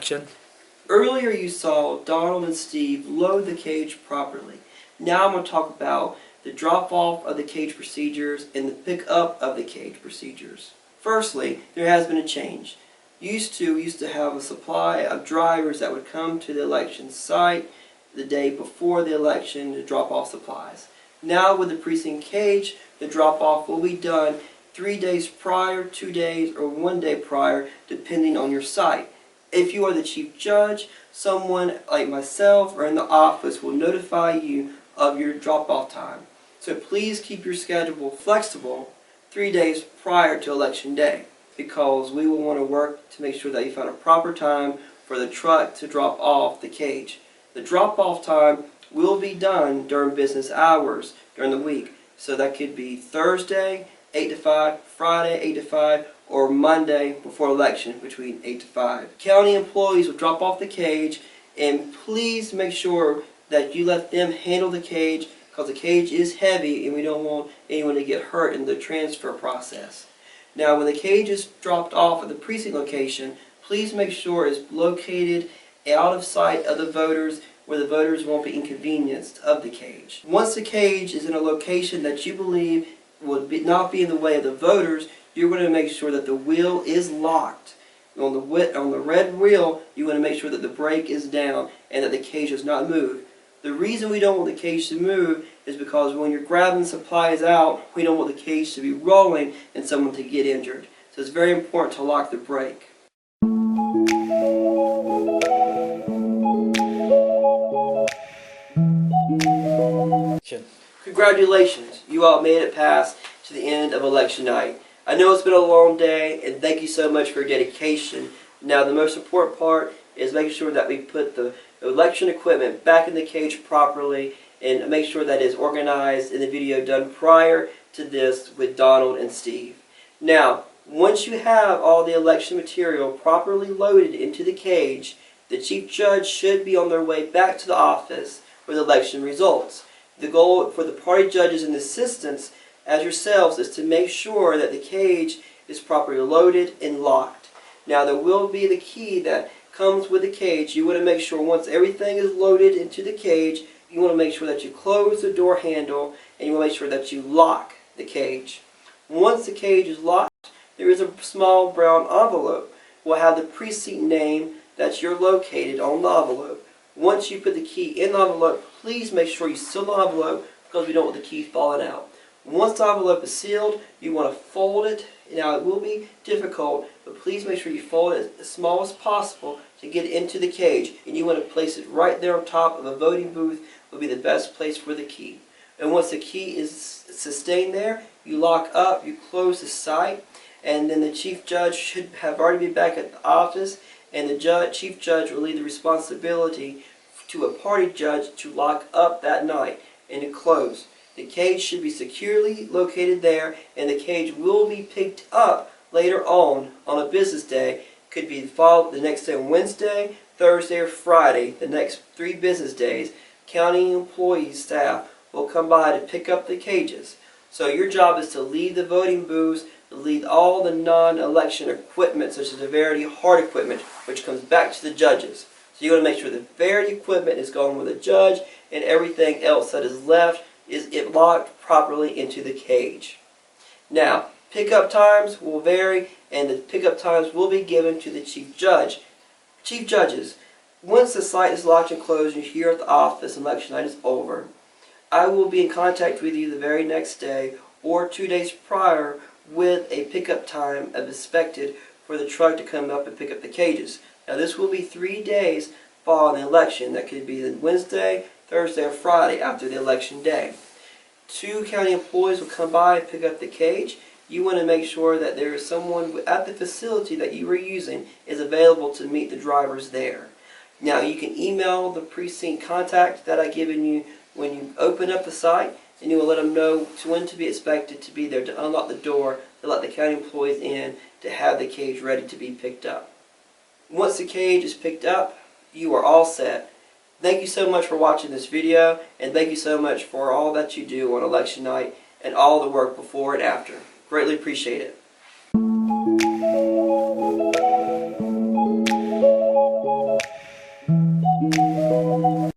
election. Earlier you saw Donald and Steve load the cage properly. Now I'm going to talk about the drop-off of the cage procedures and the pick-up of the cage procedures. Firstly, there has been a change. We used to have a supply of drivers that would come to the election site the day before the election to drop off supplies. Now with the precinct cage, the drop-off will be done 3 days prior, 2 days, or 1 day prior, depending on your site. If you are the chief judge, someone like myself or in the office will notify you of your drop-off time. So please keep your schedule flexible 3 days prior to election day, because we will want to work to make sure that you find a proper time for the truck to drop off the cage. The drop-off time will be done during business hours during the week. So that could be Thursday, 8 to 5, Friday, 8 to 5, or Monday before election between 8 to 5. County employees will drop off the cage, and please make sure that you let them handle the cage, because the cage is heavy and we don't want anyone to get hurt in the transfer process. Now when the cage is dropped off at the precinct location, please make sure it's located out of sight of the voters, where the voters won't be inconvenienced of the cage. Once the cage is in a location that you believe will not be in the way of the voters, you're going to make sure that the wheel is locked. On the red wheel, you want to make sure that the brake is down and that the cage does not move. The reason we don't want the cage to move is because when you're grabbing supplies out, we don't want the cage to be rolling and someone to get injured. So it's very important to lock the brake. Congratulations, you all made it past to the end of election night. I know it's been a long day, and thank you so much for your dedication. Now the most important part is making sure that we put the election equipment back in the cage properly, and make sure that it is organized in the video done prior to this with Donald and Steve. Now, once you have all the election material properly loaded into the cage, the chief judge should be on their way back to the office with election results. The goal for the party judges and assistants as yourselves is to make sure that the cage is properly loaded and locked. Now there will be the key that comes with the cage. You want to make sure once everything is loaded into the cage, you want to make sure that you close the door handle, and you want to make sure that you lock the cage. Once the cage is locked, there is a small brown envelope. We'll have the precinct name that you're located on the envelope. Once you put the key in the envelope, please make sure you seal the envelope, because we don't want the key falling out. Once the envelope is sealed, you want to fold it. Now it will be difficult, but please make sure you fold it as small as possible to get into the cage. And you want to place it right there on top of a voting booth will be the best place for the key. And once the key is sustained there, you lock up, you close the site, and then the chief judge should have already been back at the office, and the chief judge will leave the responsibility to a party judge to lock up that night and to close. The cage should be securely located there, and the cage will be picked up later on a business day. Could be the next day on Wednesday, Thursday, or Friday. The next 3 business days, county employees, staff will come by to pick up the cages. So your job is to leave the voting booths, to leave all the non-election equipment, such as the Verity hard equipment, which comes back to the judges. So you want to make sure the Verity equipment is going with the judge, and everything else that is left is locked properly into the cage. Now, pickup times will vary, and the pickup times will be given to the chief judge. Chief judges, once the site is locked and closed and you're here at the office and election night is over, I will be in contact with you the very next day or 2 days prior with a pickup time expected for the truck to come up and pick up the cages. Now this will be 3 days following the election. That could be the Wednesday, Thursday, or Friday after the election day. 2 county employees will come by and pick up the cage. You want to make sure that there is someone at the facility that you are using is available to meet the drivers there. Now you can email the precinct contact that I've given you when you open up the site, and you will let them know when to be expected to be there to unlock the door to let the county employees in to have the cage ready to be picked up. Once the cage is picked up, you are all set. Thank you so much for watching this video, and thank you so much for all that you do on election night and all the work before and after. Greatly appreciate it.